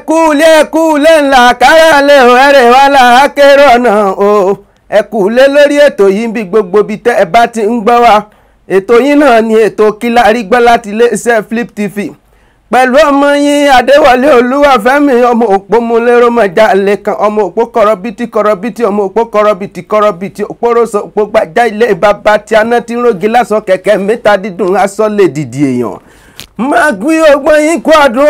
ẹkú lé ńlá kára lé o ẹrẹ̀ wá là kéré ọ̀nà o ẹkú lé lórí ètò yìí bí gbogbo bí tẹ́ ẹ bá ti ń gbọ́ wa ètò yìí náà ni ètò Kí la rí gbọ́ láti iléeṣẹ́ Flip TV pẹ̀lú ọmọ yín Adéwọlé Olúwafẹ́mi ọmọ òpó múlẹ́rọ́ mọ̀já lẹ́kan ọmọ òpó kọ̀rọ̀bìtì ọmọ òpó kọ̀rọ̀bìtì òpóròsọ òpó gbajá ilé bàbá tí aná ti ń rogi lásán kẹ̀kẹ́ mẹ́ta dídùn aṣọ lè dìdì èèyàn máa gbé ọgbọ́n yín kú ọdún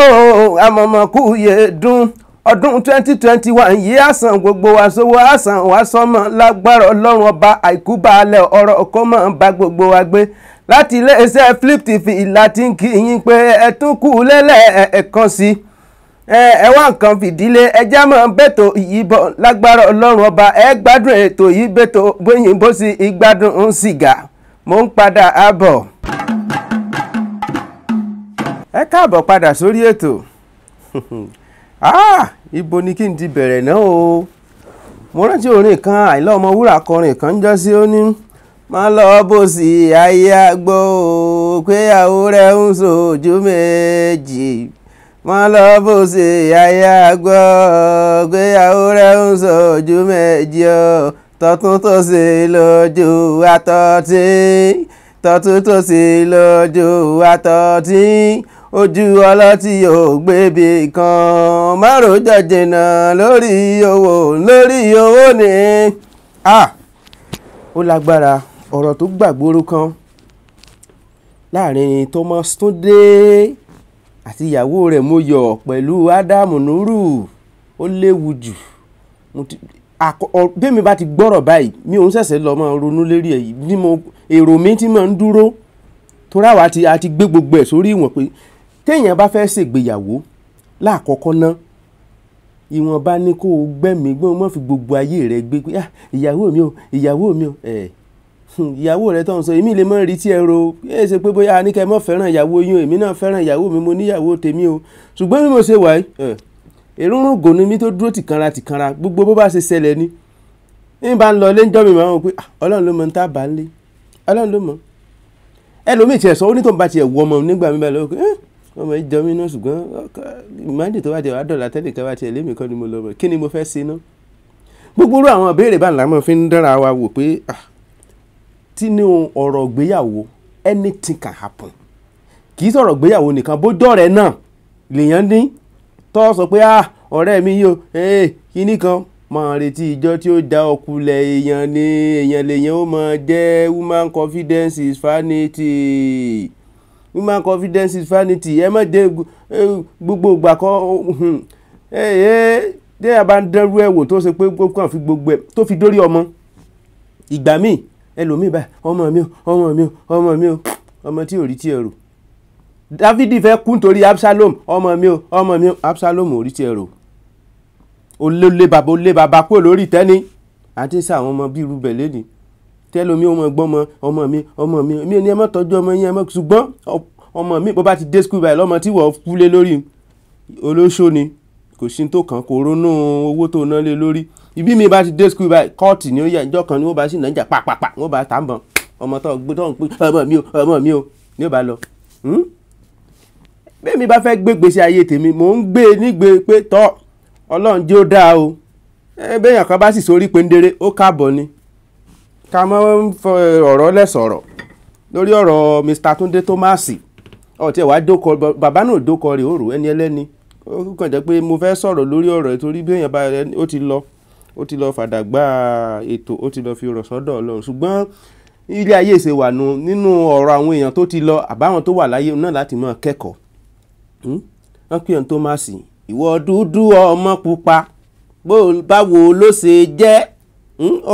àmọ̀mọ̀kú yé dún ọdún 2021 yìí àsàn gbogbo wa sówó àsàn wa sọmọ lágbára Ọlọ́run ọba àìkú baálẹ̀ ọ̀rọ̀ ọkọ máa ń bá gbogbo wa gbé láti iléeṣẹ́ Flip TV láti ń kí yín pé ẹ tún kú lẹ́lẹ̀ ẹ̀kan sí ẹ wá nǹkan fìdílé ẹjá máa bẹ́tò yìí bọ̀ lágbára Ọlọ́run ọba ẹ gbádùn ètò yìí bẹ́tò bóyìnbó sí ìgbádùn ń sìgá mò ń padà àbọ̀. Ẹ káàbọ̀ padà sórí ètò ibo ni kí n ti bẹ̀rẹ̀ náà o mo rántí orin kan Àìlá Ọmọwúrà kọrin kan ń jọ́ sí ó ní má lọ bó sì ayé àgbọ̀ o péyàwó rẹ̀ ń sojú méjì má lọ bó sì ayé àgbọ̀ péyàwó rẹ̀ ń sojú méjì o tọ̀tún tòsì lójú àtọ̀tí tọ̀tún tòsì lójú àtọ̀tí ojú ọlọ́tí ò gbébi kan márùn jẹjẹrẹ lórí owó ni. Ó lágbára ọ̀rọ̀ tó gbàgbóró kan láàrin Thomas Túndé àti ìyàwó rẹ̀ Mọ́yọ̀ pẹ̀lú Ádámù Núrù ó léwu jù. Bí mi bá ti gbọ́rọ̀ báyìí mi ò ń ṣẹ̀ṣẹ̀ lọ máa ronú lérí ẹ̀ bí èrò mi ti máa ń dúró torí àwa àti gbé gbogbo ẹ̀ sórí ìwọ̀n pé téèyàn bá fẹ́ ṣègbéyàwó láàkọ́kọ́ ná ìwọ̀nba ní kó o gbẹ́mí gbọ́n mọ́ fi gbogbo ayé rẹ̀ gbé pé ìyàwó mi o ìyàwó rẹ̀ tó ń sọ èmi lè mọ́ rí tí ẹ ro ẹ ṣe pé bóyá ní kẹ́ mọ́ fẹ́ràn ìyàwó yín èmi náà fẹ́ràn ìyàwó mi mo níyàwó tèmi o ṣùgbọ́n bí mo ṣe wà èrúnrún gòní mi tó dúró tìkanra gbogbo bó bá ṣe ṣẹlẹ̀ ni ní bá ń lọ ilé ń jọ́ mi máa ń pé Ọlọ́run ló mọ ní tá a bá ń lé Ọlọ́run ló mọ ẹlòmíì tiẹ̀ sọ ó ní tó ń bá tiẹ̀ wọ ọmọ nígbà mi bá lọ ọmọ ìjọ mi náà ṣùgbọ́n ìmáàdì tó bá jẹ àdọ̀là tẹ́lẹ̀ kan bá tiẹ̀ lémi kan ni mo lọ bọ̀ kí ni mo fẹ́ ṣe náà gbogbo orú àwọn ìbéèrè bá ńlá mọ́ fi ń dára wa wò pé tí ní ọ̀rọ̀ ìgbéyàwó anything can happen kì í sọ̀rọ̀ ìgbéyàwó nìkan bójọ́ rẹ̀ náà lèèyàn ní tó sọ pé ọ̀rẹ́ mi yóò kíní kan máa retí ìjọ tí ó dá ọkùnlẹ̀ èèyàn ní èèyàn lèèyàn ó máa jẹ́ woman confidence is vanity woman confidence is vanity ẹ má dé gbogbo ìgbà kan dé àbá ń dẹ́rú ẹ̀wò tó ṣe pé kàn fi gbogbo ẹ̀ tó fi dórí ọmọ ìgbà míì ẹlòmíì báyìí ọmọ tí ò rí tí ẹrù Dávidi fẹ́ kú nítorí Absalom ọmọ mi Absalom ò rí tí ẹrù ó lé bàbá kúrò lórí tẹ́ni àti sáwọn ọmọ bíi irú bẹ̀lẹ́ ni tẹ́lómi ọmọ ẹgbọ́n ọmọ mi mi ní ẹ má tọ́jú ọmọ yín ẹ má ṣùgbọ́n ọmọ mi bó bá ti dé school báyìí lọ́mọ tí wọ́n kúlé lórí olóṣó ni kò sí tó kàn kò ronú owó tó ná lé lórí ibi mi bá ti dé school báyìí kọ́ọ̀tì ni ó yà ìjọ kan ni wọ́n bá sì nájà pàpàpà wọ́n bá tà ń bọ̀n ọmọ tó ń pè ọmọ mi o ni ó bá lọ. bẹ́ẹ̀ mi bá fẹ́ gbé gbèsè ayé tèmi mò ń gbé nígbè pé tọ́ Ọlọ́run jẹ́ ó dáa o bẹ́ẹ̀yàn kan bá sì sórí pendere ó káàbọ̀ ni ká mọ́ ọ̀rọ̀ lẹ́sọ̀rọ̀ lórí ọ̀rọ̀ Mr. Túndé Thomas ọ̀tí ẹ̀ wá dókọ bàbá náà dókọ rẹ̀ òrò ẹni ẹlẹ́ni ó kàn jẹ́ pé mo fẹ́ sọ̀rọ̀ lórí ọ̀rọ̀ ìtorí bẹ́ẹ̀yàn bá ó ti lọ fàdàgbà ètò ó ti lọ fi ọ̀rọ̀ sọ́dọ̀ Ọlọ́run ṣùgbọ́n ilé ayé ṣe wà nínú ọ̀rọ̀ àwọn èèyàn tó ti lọ àbáwọn tó wà láyé náà láti máa kẹ́kọ̀ọ́ wọ́n pè ọ́n Thomas ìwọ dúdú ọmọ pupa báwo ló ṣe jẹ́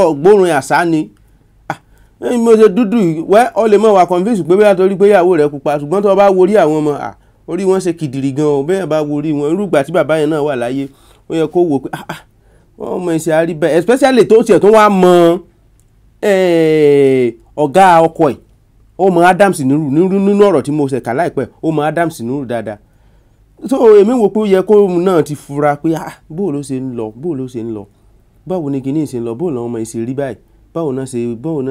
ọgbórun àṣà ni mo ṣe dúdú wẹ́ ọ lè mọ̀ wá convince pé bóyá torí pé ìyàwó rẹ̀ pupa ṣùgbọ́n tó bá worí àwọn ọmọ orí wọn ṣe kìdìrì gan o bẹ́ẹ̀ bá worí wọn irúgbà tí bàbá yẹn náà wà láyé ó yẹ kó wò pé ọmọ ìṣe àrí bẹ́ẹ̀ especially tó tiẹ̀ tó wá mọ ọ̀gá ọkọ ẹ̀ ó mọ Adams nínú ọ̀rọ̀ tí mo ṣe kà láìpẹ́ ó mọ Adams nínú dáadáa so èmi wò pé ó yẹ kó náà ti fura pé bó ló ṣe ń lọ báwo ni kìíní ṣe ń lọ bó làwọn ọmọ ìṣe rí báyìí báwo náà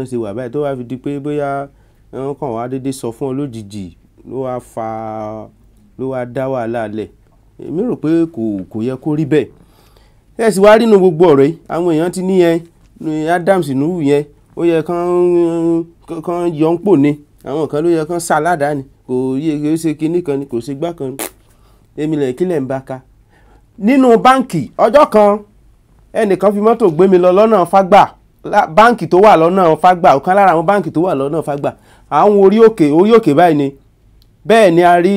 ṣe wà báyìí tó wá fi di pé bóyá wọn kàn wá déédéé sọ fún ọ lójijì ló wá dá wàhálà lẹ̀ èmi rò pé kò yẹ kó rí bẹ́ẹ̀. ẹ sì wá rínú gbogbo ọ̀rọ̀ yìí àwọn èèyàn ti ní yẹn Adams Nuhu yẹn ó yẹ kán yọ ń pò ní àwọn kan ló yẹ kán sàládà ni kò yẹ ṣe kinní kan ni kò ṣe gbá kan ni èmi lẹ̀ kílẹ̀ ń bá ka. nínú báǹkì ọjọ́ kan ẹnìkan fi mọ́tò gbé mi lọ lọ́nà Fágbà báǹkì tó wà lọ́nà Fágbà ọ̀kan lára àwọn báǹkì tó wà lọ́nà Fágbà àwọn orí òkè báyìí ni bẹ́ẹ̀ ni a rí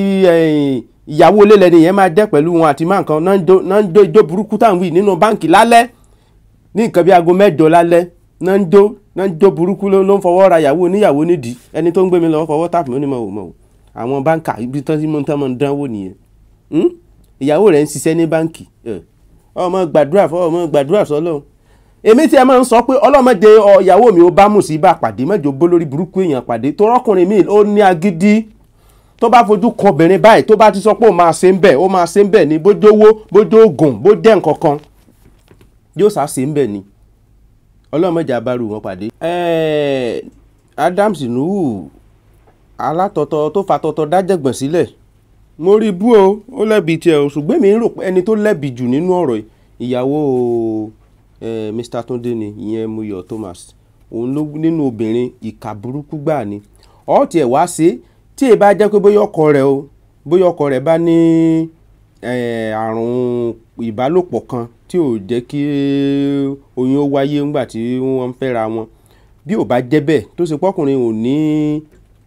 ìyàwó olélẹ́ni yẹn máa jẹ́ pẹ̀lú wọn àti máa nǹkan náà ń jó burúkú táwọn wí nínú báǹkì lálẹ́ ní nǹkan bí aago 8 lálẹ́ náà ń jó burúkú ló ń fọwọ́ ra ìyàwó oníyàwó nídìí ẹni tó ń gbé mi lọ fọwọ́ tàbí ó ní mọ̀ àwọn báǹkà ibi tán tí mo ń dánwò nìyẹn ìyàwó rẹ̀ ń ṣiṣẹ́ ní báǹkì ọmọ gbàdúrà sọ́lọ́run èmi tí ẹ máa ń sọ pé ọlọ́mọdé ìyàwó mi ó bá mùsíbà pàdé mẹ́jọ bó lórí burúkú èèyàn pàdé tó rọ́kùnrin mi ó ní agídí tó bá fojú kan obìnrin báyìí tó bá ti sọ pé ó máa ṣe ń bẹ̀ ni bójó owó bójó oògùn bó dẹ́ nǹkan kan yóò sá ṣe ń bẹ̀ ni ọlọ́mọdé abárù wọn pàdé. Adams Nuhu alátọ̀tọ̀ tó fa tọ̀tọ̀ dájẹ̀gbọ̀n sílẹ̀ mo rí bú o ó lẹ́bi tiẹ̀ o ṣùgbọ́n mi ń rò pé ẹni tó lẹ́bi jù nínú ọ̀rọ̀ ìyàwó Mr. Túndé ni ìyẹn Muyọ̀ Thomas òun ló nínú obìnrin ìkà burúkú gbà ni ọ̀ tiẹ̀ wá sí tí ẹ bá jẹ́ pé bóyá ọkọ rẹ̀ bá ní àrùn ìbálòpọ̀ kan tí ò jẹ́ kí oyún ó wáyé ńgbà tí wọ́n ń fẹ́ra wọn bí ò bá jẹ́ bẹ́ẹ̀ tó ṣe pọ́kùnrin ò ní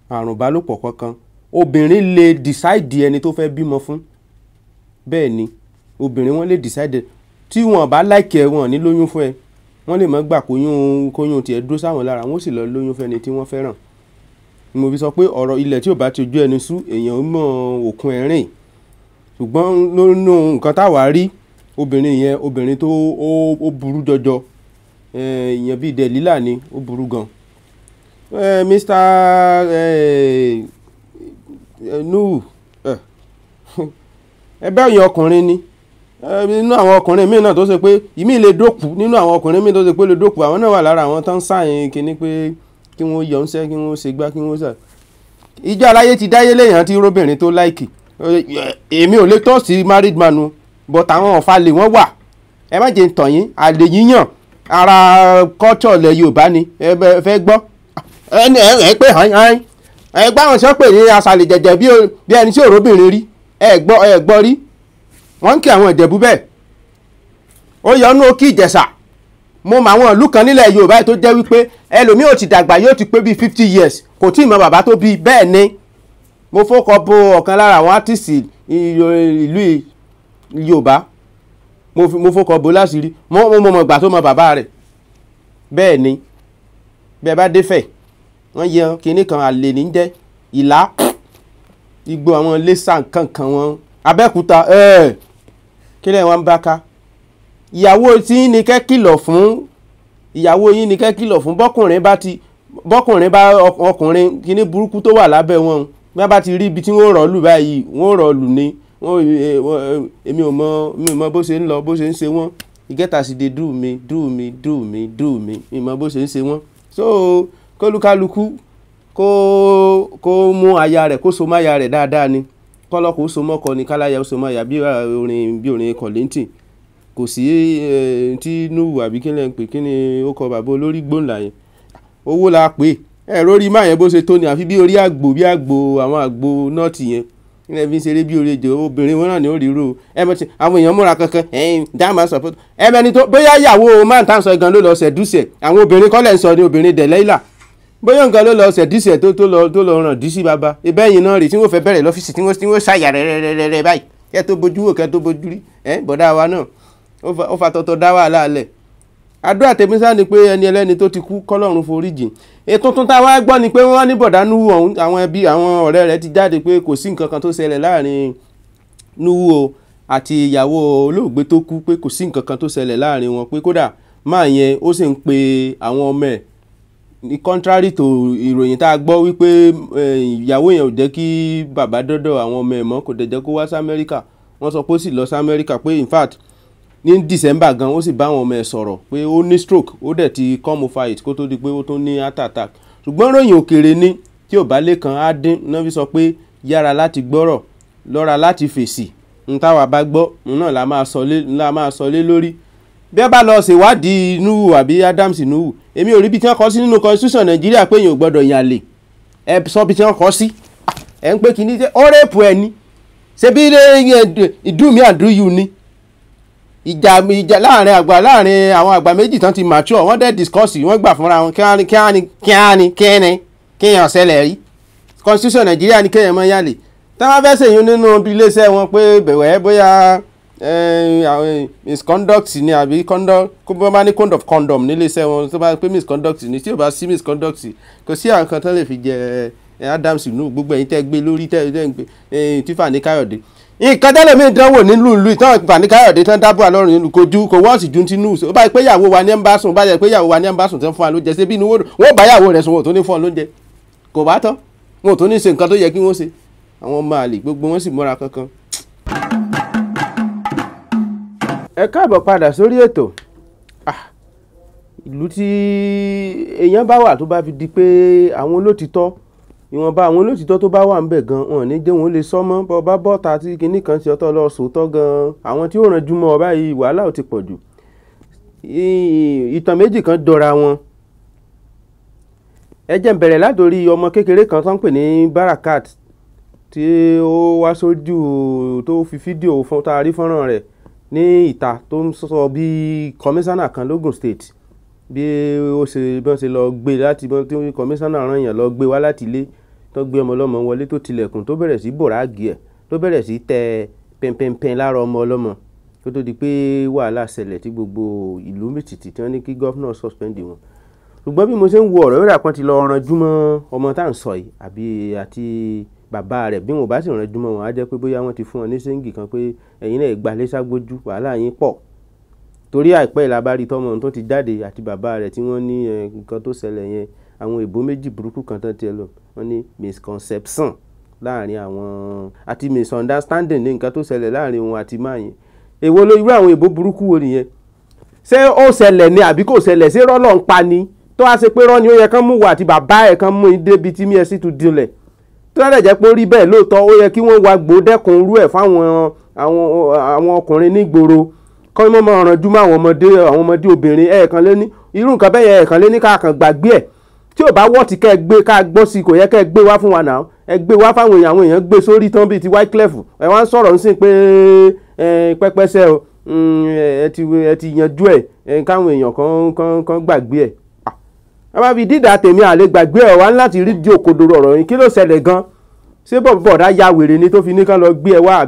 àrùn ìbálòpọ̀ kankan obìnrin lè decide ẹni tó fẹ́ bímọ fún bẹ́ẹ̀ ni obìnrin wọn lè decide tí wọn bá láìkẹ́ wọn ní lóyún fún ẹ wọ́n lè má gbà kóyún tiẹ̀ dúró sáwọn lára wọ́n sì lọ lóyún fẹ́ni tí wọ́n fẹ́ràn mo fi sọ pé ọ̀rọ̀ ilẹ̀ tí ò bá ti ojú ẹni sú èèyàn mọ òkun ẹ̀rìn ṣùgbọ́n nínú nǹkan táwa rí obìnrin tó ó burú jọjọ èèyàn bíi Delilah ni ó burú gan. Mr. Nuhu ẹbẹ́ òyìn ọkùnrin ni nínú àwọn ọkùnrin míì náà tó ṣe pé ìmí lè dókù nínú àwọn ọkùnrin míì tó ṣe pé lè dókù àwọn náà wà lára àwọn tó ń sáyìn kíní pé kí wọ́n yọ ńṣẹ́ kí wọ́n ṣe gbá kí wọ́n sà. ìjọ aláyé ti dáyé léèyàn tí róbìnrin tó láìkì èmi ò lè tọ́ sí married man but àwọn ọ̀fà lè wọ́n wà ẹ má jẹ́ ń tàn yín àlè yíyàn ara culture ilẹ̀ Yorùbá ni ẹ fẹ́ gbọ́ ẹ pé hàn ẹ gbá wọn sọ pé ní aṣàlè jẹ̀jẹ̀ bí ẹni tí òróbìnrin rí ẹ gbọ́ rí wọ́n ń kí àwọn Ìjẹ̀bú bẹ́ẹ̀ ó yọnú Òkì Ìjẹ̀ṣà mo mọ àwọn ìlú kan nílẹ̀ Yorùbá tó jẹ́ wípé ẹlòmíì ò ti dàgbà yóò ti pé bíi 50 years kò tí ì mọ bàbá tó bí bẹ́ẹ̀ ni mo fọkọ bo ọ̀kan lára àwọn átìsì ìlú Yorùbá mo fọkọ bo láṣìírí mo mọ ìgbà tó mọ bàbá rẹ̀ bẹ́ẹ̀ ni bẹ́ẹ̀ bá dé Ifẹ̀ wọ́n yẹ kinní kan àlè ní jẹ́ Ìlá igbó àwọn Iléṣà kankan wọn Abẹ́òkúta kílẹ̀ wọn bá ká ìyàwó tí ní kẹ́ kìlọ̀ fún ìyàwó yín ní kẹ́ kìlọ̀ fún bọ́kùnrin bá ọkùnrin kíní burúkú tó wà lábẹ́ wọn bí wọ́n bá ti rí ibi tí wọ́n rọ̀ lù báyìí wọ́n rọ̀ lù ní èmi ò mọ bó ṣe ń lọ bó ṣe ń ṣe wọ́n ìgẹ́ta sì dé do me ìmọ̀ bó ṣe ń ṣe wọ́n so kólúkálukú kó mú aya rẹ̀ kó so mọ́ aya rẹ̀ dáadáa ni kọ́lọ́kù ó so mọ́kọ ni káláyà ó so mọ́ aya bí orin Kọ̀lẹ́ntì kò sí tí Nuhu àbí kí lẹ́ ń pè kí ni ó kọ bàbá olórí gbòǹlà yẹn owó la pè ẹ̀rọ orí máa yẹn bó ṣe tó ni àfi bí orí àgbò àwọn àgbò nọ́ọ̀tì yẹn ilẹ̀ fi ń ṣeré bí orí ejò obìnrin wọn náà ni ó rí ro àwọn èèyàn múra kankan dáàmà support ẹ̀mẹ́ni tó bóyá ìyàwó máa ń tà ń sọ gan ló lọ ṣẹ̀dúṣẹ̀ àwọn obìnrin kọ́lẹ̀ ń sọ ni obìnrin Delilah bóyá nǹkan ló lọ ṣẹ̀dúṣẹ̀ tó lọ ràn dí sí bàbá ibẹ̀yìn náà rí tí wọ́n fẹ́ bẹ̀rẹ̀ lọ́fíìsì tí wọ́n ṣàyà rẹ̀ báyìí kẹ́ tó bojú wò kẹ́ tó bojú rí bọ̀dá wa náà ó fa tọ̀tọ̀ dá wàhálà alẹ̀ àdúrà tèmi sá ni pé ẹni ẹlẹ́ni tó ti kú kọ́lọ́run forí jìn ètò tuntun táwa gbọ́ ni pé wọ́n ní bọ̀dá Nuhu ọ̀hún àwọn ẹbí àwọn ọ̀rẹ́ rẹ̀ ti jáde pé kò sí nǹkan kan tó ṣẹlẹ̀ láàrin Nuhu àti ìyàwó olóògbé tó kú pé kò sí nǹkan kan tó ṣẹlẹ̀ láàrin wọn pé kódà máa yẹn ó sì ń pe àwọn ọmọ ẹ̀ ní contrary to ìròyìn tá a gbọ́ wípé ìyàwó yẹn ò jẹ́ kí bàbá dọ́dọ̀ àwọn ọmọ ẹ̀ mọ́ kò dẹ̀ jẹ́ kó wá sí Amẹ́ríkà wọ́n sọ pé ó sì lọ sí Amẹ́ríkà pé in fact ní December gan ó sì bá àwọn ọmọ ẹ̀ sọ̀rọ̀ pé ó ní stroke ó dẹ̀ ti come over it kó tó di pé ó tún ní heart attack ṣùgbọ́n ròyìn òkèèrè ni tí ò bá lè kan á dín náà fi sọ pé yára láti gbọ́rọ̀ lọ́ra láti fèsì n táwa bá gbọ́ òun náà la máa sọ lé lórí. Bí ẹ bá lọ ṣèwádìí Nuhu àbí Adams Nuhu, èmi ò rí bí tí wọ́n kọ sí nínú constitution Nàìjíríà pé èèyàn ò gbọ́dọ̀ yàn àlè. Ẹ sọ bí tí wọ́n kọ sí. Ẹ ń pé kí ni ó rẹ́pù ẹ ní. Ṣé bí ìdú mi àdú yìí ni ìjà láàrin àwọn àgbà méjì tán ti mature, wọ́n dẹ̀ discuss, wọ́n gbà fúnra wọn kíyàn ṣẹlẹ̀ rí. Constitution Nàìjíríà ní kéèyàn mọ́ yàlè. Tí wọ́n fẹ́ ṣèyún nínú iléeṣẹ́ wọn pé bẹ̀wẹ̀ bóyá misconduct ni àbí bó bá ní code of conduct níléeṣẹ́ wọn tó bá pé misconduct ni, tí ò bá sí misconduct kò sí àwọn kan tó lè fi jẹ Adams Nuhu. Gbogbo ẹ̀yin tẹ́ gbé lórí tẹ́ gbé tí Fani Káyọ̀dé nǹkan tẹ́lẹ̀ mi dánwò nílùú ìlú ìtàn Fani Káyọ̀dé tán dábò àlọ́run nílùú kò wọ́ọ̀sì ju ti Nuhu. Ó bá yẹ pé ìyàwó wa ní ẹ̀ ń bá sùn, bá yẹ pé ìyàwó wa ní ẹ̀ ń bá sùn tán fún wa lóúnjẹ, ṣé bí inú wọ́n bá ìyàwó rẹ̀ sùn wọ́n tó ní fún ọ lóúnjẹ, kò bá tán wọn ò tó ní ṣe nǹkan tó yẹ kí wọ́n ṣe. Àwọn ọmọ àlè gbogbo wọn sì múra kankan. Ẹ káàbọ̀ padà sórí ètò. Ìlú tí èèyàn bá wà tó bá fi di pé àwọn olótìtọ́, ìwọ̀nba àwọn olótìtọ́ tó bá wà ń bẹ̀ gan wọn ní jẹ́ wọn lè sọ́mọ́ bọ́ bá bọ́ta tí kinní kan ṣe ọtọ́ lọ sòótọ́ gan. Àwọn tí ó rànjú mọ́ ọ báyìí wàhálà ò ti pọ̀ jù. Ìtàn méjì kan dọ̀ra wọn. Ẹ jẹ́ n bẹ̀rẹ̀ látòrí ọmọ kékeré kan tó ń pè ní Barakat tí ó wá sójú tó fi fídíò fún taari fọ́nrán rẹ̀ ní ìta tó ń sọ bí kọmíṣánná kan lógùn state bí wọ́n ṣe lọ gbé láti tí kọmíṣánná rán yàn lọ gbé wá láti ilé tó gbé ọmọ ọlọ́mọ wọlé tó tilẹ̀kùn tó bẹ̀rẹ̀ sí bòrágì ẹ̀ tó bẹ̀rẹ̀ sí tẹ pẹ́ńpẹ́ńpẹ́ lára ọmọ ọlọ́mọ kó tó di pé wàhálà ṣẹlẹ̀ tí gbogbo ìlú mìtìtì tí wọ́n ní kí gọ́fúnà suspend wọn. Ṣùgbọ́n bí mo ṣe ń wo ọ̀rọ̀ yóò kan ti lọ ranjú mọ́ ọmọ tá à ń sọ yìí àti bàbá rẹ̀. Bí wọn bá sì ranjú mọ́ wọn á jẹ́ pé bóyá wọ́n ti fún wọn ní sẹ́ńgì kan pé ẹ̀yin náà gba lẹ́sàgbójú, wàhálà yín pọ̀. Torí àìpẹ́ ìlàbárí tọ́mọ tó ti jáde àti bàbá rẹ̀ tí wọ́n ní nǹkan tó ṣẹlẹ̀ yẹn, àwọn èbó méjì burúkú kan tán tiẹ̀ lọ, wọ́n ní misconception láàrin àwọn àti misunderstanding ní nǹkan tó ṣẹlẹ̀ láàrin wọn àti máa yẹn. Èwo ló irú àwọn èbó burúkú wo nìyẹn? Ṣé ó ṣẹlẹ̀ ni àbí kò ṣẹlẹ̀? Ṣé rọ́lọ́ ń pa ni? Tó wá ṣe pé rọ́ ni ó yẹ kán mú wà àti bàbá ẹ̀ kan mú débi tí mi ẹ sì tún dilẹ̀. Tó lè jẹ́ pé ó rí bẹ́ẹ̀ lóòótọ́, ó yẹ kí wọ́n wá gbòdẹ́kun irú ẹ̀ fáwọn àwọn ọkùnrin nígboro kọ́ mọ́ mọ́ ranjú mọ́ àwọn ọmọdé obìnrin ẹ̀ẹ̀kan lé ní irú nǹkan bẹ́ẹ̀ yẹn ẹ̀ẹ̀kan lé ní káàkan gbàgbé ẹ̀. Tí ò bá wọ́ ti kẹ́ ẹ gbé ká gbọ́ sí kò yẹ kẹ́ ẹ gbé wá fún wa náà. Ẹ gbé wá fáwọn èèyàn, àwọn èèyàn gbé sórí tán bíi ti Wyclef. Ẹ wá ń sọ̀rọ̀ ń sìn pé pẹ́pẹ́sẹ́ o ẹ ti yanjú ẹ̀ káwọn èèyàn kan gbàgbé ẹ̀. A bá fi dídà tèmi àlè gbàgbé ẹ̀ wá láti rí di òkodoro ọ̀rọ̀ yìí. Kí ló ṣẹlẹ̀ gan? Ṣé bọ̀dá ya wèrè ni tó fi ní kán lọ gbé ẹ wá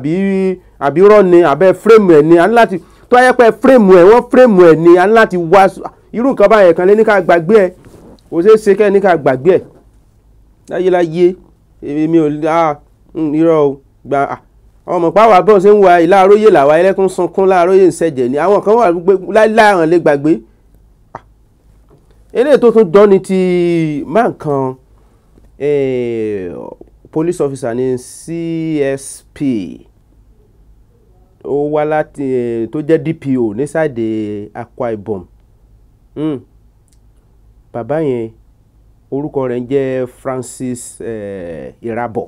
àbí rọ́ ni àbẹ́ fírèmù ẹ̀ ni a ní láti tó ayẹ́ pé fírèmù ẹ̀ wọ́n fírèmù ẹ̀ ni a ní láti wá irú nǹkan báyẹn kan lé ní ká gbàgbé ẹ̀. Kò ṣeé ṣe kẹ́ ní ká gbàgbé ẹ̀. Láyé èmi ò irọ́ o gba ọmọ pàwọ́ bọ́ ṣe ń wa Láàróyè làwa ẹlẹ́kùn sunkún Láàróyè ń ṣẹ̀jẹ̀ ni àwọn kan wà láàrín lè gbàgbé. Eléyìí tó tún jọ ní ti máa kan police officer ní CSP ó wá láti tó jẹ́ DPO ní sáìdì Akwa Ibom. Bàbá yẹn orúkọ rẹ̀ ń jẹ́ Francis Irabor.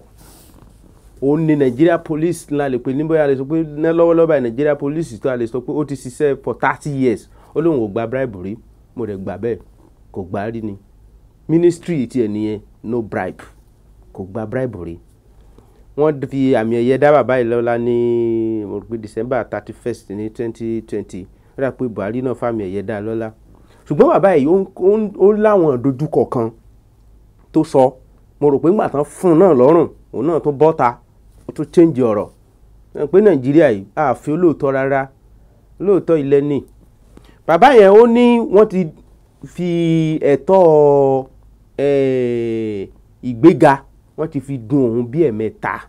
Ó ní Nigeria police ńlá lè pè ní bóyá lè sọ pé lọ́wọ́lọ́wọ́ báyìí Nigeria police tó a lè sọ pé ó ti ṣiṣẹ́ for 30 years. Ó lóun ò gba bribe rí, mo rẹ̀ gbà bẹ́ẹ̀ kò gbà rí ni. Ministry ti ẹ̀ nìyẹn no bribe, kò gba bribe rí. Wọ́n fi àmì ẹ̀yẹ dá bàbá yìí lọ́lá ní mo rò pé December 31st ní 2020. Ó dà pé Buhari náà fàmì ẹ̀yẹ dá lọ́lá. Ṣùgbọ́n bàbá yìí ó láwọn ìdojúkọ kan tó sọ. Mo rò pé ńgbà tán fún un náà lọ́rùn òun náà tó bọ́ta ó tún change ọ̀rọ̀. Pé Nàìjíríà yìí àfi olóòótọ́ rárá, olóòótọ́ ilẹ̀ ní. Bàbá yẹn ó ní wọ́n ti fi ẹ̀tọ́ ìgbéga wọ́n ti fi dun òun bí ẹ̀mẹ́ta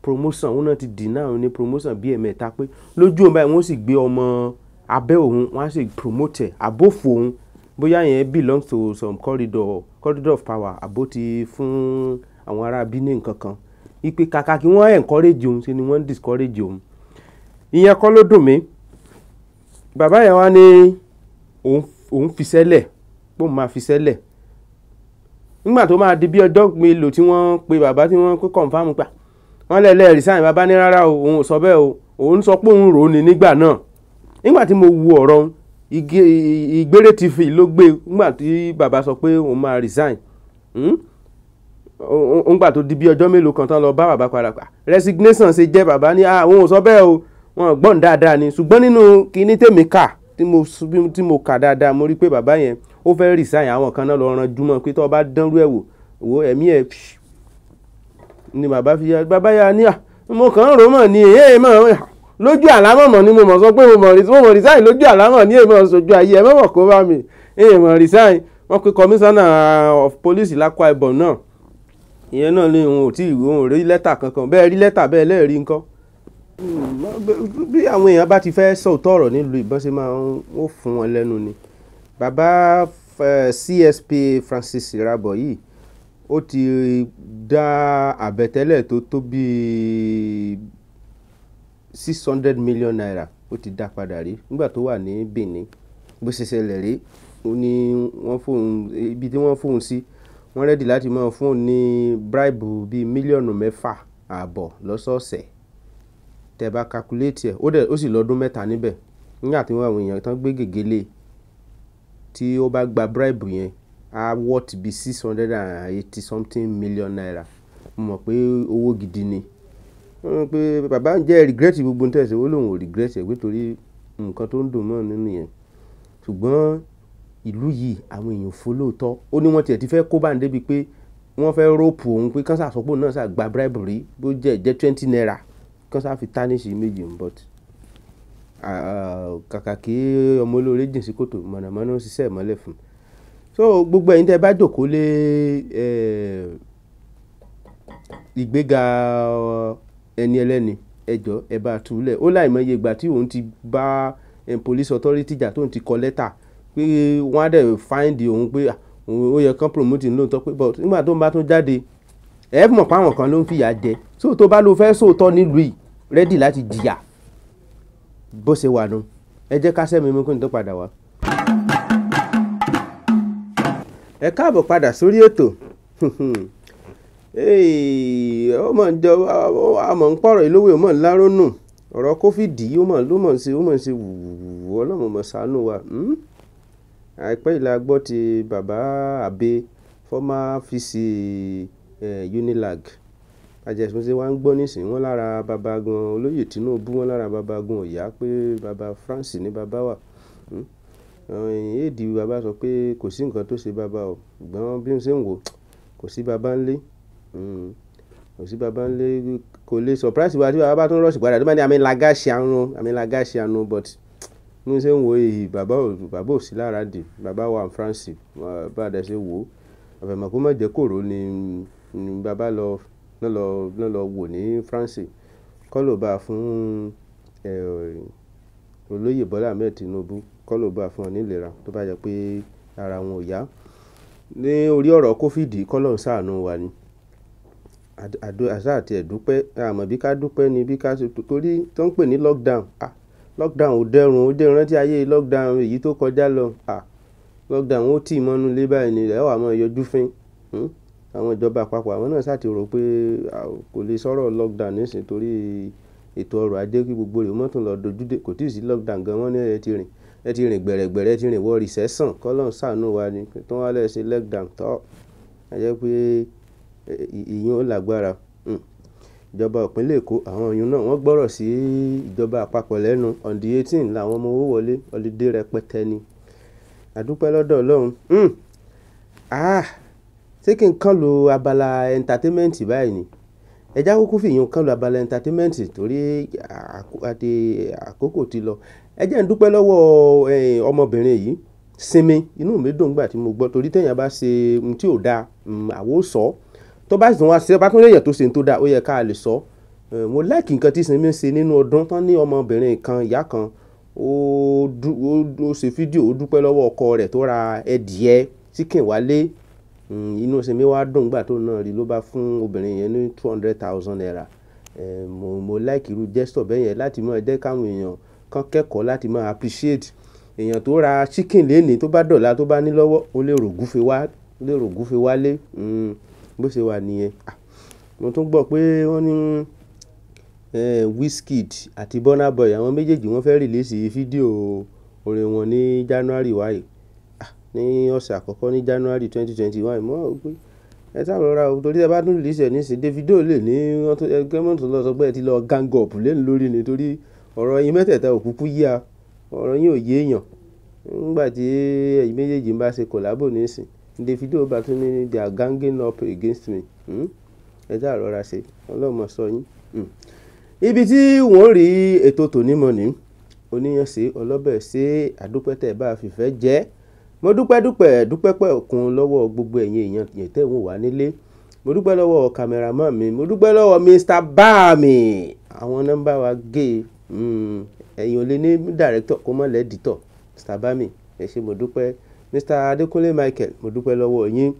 promotion. Òun náà ti dìnnà òun ní promotion bí ẹ̀mẹ́ta pé lójú òun báyìí wọ́n sì gbé ọmọ abẹ́ òun wọ́n á sì promote àbófò òun bóyá yẹn belongs to some corridor of power àbó ti fún àwọn ará bíní nǹkan kan ipe kàkà kí wọ́n encourage òun ṣe ni wọ́n discourage òun. Ìyẹn kọ́ ló dùn mí. Bàbá yẹn wá ní òun fi sẹ́lẹ̀ pé òun máa fi sẹ́lẹ̀. Nígbà tó máa di bí ọjọ́ mélòó tí wọ́n pe bàbá tí wọ́n kó confam pa wọ́n lẹ́lẹ́ resign. Bàbá ní rárá o òun ò sọ bẹ́ẹ̀ o, òun sọ pé òun rò ó ní nígbà náà. Nígbà tí mo wo ọ̀rọ̀ Ìgbérè TV ló gbé nígbà tí bàbá sọ pé òun máa resign. Nígbà tó di bí ọjọ́ mélòó kan tán lọ bá bàbá padà pa resignation ṣe jẹ́, bàbá ní òun ò sọ bẹ́ẹ̀ o, wọn gbọ́n dáadáa ni. Ṣùgbọ́n nínú kíní tèmi kà tí mo kà dáadáa, mo rí pé bàbá yẹn ó fẹ́ resign. Àwọn kan náà lọ ranjú mọ́ pé tó bá dánrú ẹ̀ wò ẹ̀mí ẹ̀ ni bàbá fi ya. Bàbá ya ní mo kàn ń rò mọ̀ ní mọ̀ lójú àlámọ̀ ni mo mọ̀ sọ pé mo mọ̀ resign lójú àlámọ̀ ní èèmọ̀ sojú ayé ẹ̀ mọ̀ kó bá mi mọ̀ resign. Wọ́n pe commissioner of police l'Akwa Ibom náà, ìyẹn náà ní òun ò rí lẹ́tà kankan. Bẹ́ẹ̀ rí lẹ́tà bẹ́ẹ̀ lẹ́ẹ̀rí nǹkan. Bí àwọn èèyàn bá ti fẹ́ sọ̀tọ̀ ọ̀rọ̀ nílùú ìbọn ṣe máa ń fún wọn lẹ́nu ni. Bàbá CSP Francis Irabor yìí ó ti dá àbẹ̀tẹ́lẹ̀ tó tó bí 600 million naira ó ti dá padà rí nígbà tó wà ní Benin. Bó ṣe ṣẹlẹ̀ rí, ó ní wọ́n fóun ibi tí wọ́n fóun sí, wọ́n rẹ́dì láti máa fún un ní bribe bíi mílíọ̀nù 6.5 lọ́sọ̀ọ̀sẹ̀. Tẹ́ bá calculate ẹ̀ ó sì lọ́dún 3 níbẹ̀. Nígbà tí àwọn èèyàn tán gbé gègélé tí ó bá gba bribe yẹn á worth bí 680 something million naira. Mo mọ̀ pé owó gidi ni. Wọ́n pé bàbá ń jẹ́ regret gbogbo ń tẹ̀sí, ó lóun ò regret ẹ̀ pé torí nǹkan tó ń dùn mọ́ nínú yẹn. Ṣùgbọ́n ìlú yìí àwọn èèyàn fò lóòótọ́. Ó ní wọ́n tiẹ̀ ti fẹ́ kó bá ń débi pé wọ́n fẹ́ rope òun pé kánsà sọ́pọ̀ náà sà gba bribe rí bó jẹ́ 20 naira kánsà fi tarnish méjì. But kàkà kí ọmọ olóore jìn sí kòtò, mọ̀nàmọ́ná ó ṣiṣẹ́ ìmọ́lẹ̀ fún. So gbogbo ẹ̀yin tẹ́ bá jókòó lé ìgbéga ẹni ẹlẹ́ni, ẹjọ́ ẹ bá túlẹ̀. Ó láìmọye ìgbà tí òun ti bá police authority jà tó ń ti kọ lẹ́tà pé wọ́n á dẹ̀ find òun pé ó yẹ kán promoting lóòótọ́ pé but nígbà tó ń bá tún jáde ẹ mọ̀ pé àwọn kan ló ń fìyà jẹ. So tó bá lọ fẹ́ sóòótọ́ nílùú yìí ready láti jìyà bó ṣe wà nù. Ẹ jẹ́ ká sẹ́mi mú kí n tó padà wá. Ẹ káàbọ̀ padà sórí ètò. Ọmọ ìjọ àmọ̀ ń pọ̀rọ̀ ìlówó ọmọ ńlárónù ọ̀rọ̀ COVID ló mọ̀ sí wùwù ọlọ́mọ mọ̀ ṣàánú wa. Àìpẹ́ ìlà gbọ́ ti bàbá Abe former VC Unilag. Àjẹsùn ṣe wá ń gbọ́ nísìn wọ́n lára bàbá gan olóyè Tinubu, wọ́n lára bàbá gan Ọ̀yá pé bàbá France ní bàbá wà. Èdè bàbá sọ pé kò sí nǹkan tó ṣe bàbá o, ṣùgbọ́n bí wọ́n ṣe ń wò kò sí bàbá ńlé. Kò sí bàbá ńlé, kò lè surprise wa tí bàbá tún rọ̀ṣì padà tó bá ní àmì làgàṣì àánú but bí wọ́n ṣe ń wò èyí bàbá ò sí lára dì, bàbá wà France. Bá a dẹ̀ ṣe wò àfẹ̀mọ̀ kó má jẹ́ kòró ni bàbá lọ wò ní France. Kọ́ ló bá fún olóyè Bọ́lá Ahmed Tinubu, kọ́ ló bá fún ọ nílera tó bá jẹ́ pé ara wọn ò yá. Ní orí ọ̀rọ̀ COVID kọ́ ló ń ṣàánú wa ni. Àṣà àti ẹ̀dúpẹ́ àmọ́ bí ká dúpẹ́ ni bí ká ṣe torí tó ń pè ní lockdown. Lockdown ò dẹrùn, ó dé rántí ayé lockdown èyí tó kọjá lọ. Lockdown ó tì mọ́nú lé báyìí ni ẹ̀ wà mọ́ yọjú fín. Àwọn ìjọba àpapọ̀ àwọn náà ṣàti rò pé kò lè sọ̀rọ̀ lockdown nísìn torí ètò ọrọ̀ ajé kí gbogbo rẹ̀ mọ́tò lọ dojúdé. Kò tí ì sí lockdown gan, wọ́n ní ẹ ti rìn gbẹ̀rẹ̀gbẹ̀rẹ̀, ẹ ti rìn wọ recession. Kọ́lọ́run ṣàánú wa ni tó wá lẹ́ ṣe lockdown tọ́. A jẹ́ pé ìyẹn ó lágbára. Ìjọba ìpínlẹ̀ Èkó àwọn ìyún náà wọ́n gbọ́rọ̀ sí ìjọba àpapọ̀ lẹ́nu. On the 18 làwọn ọmọ owó wọlé, holiday rẹpẹtẹ ni. Àdúpẹ́ lọ́dọ̀ Ọlọ́run. Ṣé kí n kàn lo abala entertainment báyìí ni? Ẹ já kúkú fi ìyún kàn lo abala entertainment torí àkókò ti lọ. Ẹ jẹ́ n dúpẹ́ lọ́wọ́ ọmọbìnrin yìí Sinmi. Inú mi dùn nígbà tí mo gbọ́ torí téèyàn bá ṣe ohun tí ò dáa àwo sọ. Tó bá sì tún wá ṣe bá tún léèyàn tó ṣe ohun tó dáa ó yẹ ká lè sọ. Mo like nǹkan tí Sinmi ṣe nínú ọdún tán ní ọmọbìnrin kan ìyá kan ó ṣe fídíò ó dúpẹ́ lọ́wọ́ ọkọ rẹ̀ tó ra ẹdìẹ chicken wálé. Inú Sinmi wá dùn nígbà tó náà rí ló bá fún obìnrin yẹn ní 200,000 naira. Mo like irú gesture bẹ́ẹ̀ yẹn láti máa jẹ́ káwọn èèyàn kan kẹ́kọ̀ọ́ láti máa appreciate èèyàn tó ra chicken lénìí tó bá dọ̀la tó bá ní lọ́wọ́ ó lè rògúfe wálé. Bó ṣe wà nìyẹn. Mo tún gbọ́ pé wọ́n ní Wizkid àti Burna Boy àwọn méjèèjì wọ́n fẹ́ rìlíìsì fídíò orin wọn ní January wáyé ní ọ̀sẹ̀ àkọ́kọ́ ní January 2021 mọ́ pé ẹ sáà rọra o torí ẹ bá tún rìlíìsì ẹ̀ nísìnyí Davido lè ní gẹ́mọ̀tò lọ sọ pé ẹ ti lọ gang up lẹ́nu lórí ni torí ọ̀rọ̀ yín mẹ́tẹ̀ẹ̀ta òkúkú yíya ọ̀rọ̀ yín ò yé èèyàn nígbà tí ẹ̀yin méjèèjì ń bá ṣe collabo nísìn Davido bá tún ní they are ganging up against me ẹ sáà rọra ṣe ọlọ́mọ sọ yín. Ibi tí wọ́n rí ètò tònímọ̀ ní oníyanṣe ọlọ́bẹ̀ ṣe àdúpẹ́tẹ̀ bá fìfẹ́ jẹ́ mo dúpẹ́ òkun lọ́wọ́ gbogbo ẹ̀yin èèyàn yẹn tẹ́ wọ́n wà nílé mo dúpẹ́ lọ́wọ́ cameraman mi mo dúpẹ́ lọ́wọ́ Mr. Bami àwọn nọ́mbà wa gé ẹ̀yin ò lè ní director kó mọ́ lẹ́dítọ̀ Mr. Bami ẹ ṣé mo dúpẹ́ Mr. Adekunle Michael mo dúpẹ́ lọ́wọ́ yín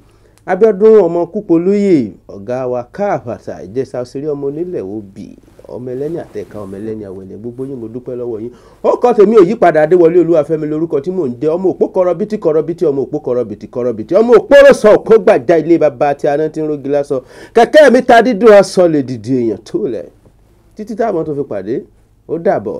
Abíọ́dún ọmọ Kúpolóyè ọ̀gá wa káàbàtà Ìjẹ̀ṣà òṣèré ọmọ onílẹ̀ òbí ọmọ ẹlẹ́ni àtẹ̀ka ọmọ ẹlẹ́ni àwẹ̀lẹ̀ gbogbo yín mo dúpẹ́ lọ́wọ́ yín ó kọ́ tèmi ò yípadà Adéwọlé Olúwafẹ́mi lórúkọ tí mò ń jẹ́ ọmọ òpó kọrọbìtì ọmọ òpó kọrọbìtì ọmọ òpó rọ̀sọ̀ òpó gbàjà ilé bàbá tí aná ti ń rogi lásọ kẹ̀kẹ́ mi ta dídùn aṣọ lè dìde èèyàn tó lẹ̀ títí táwọn tó fi pàdé ó dàbọ̀.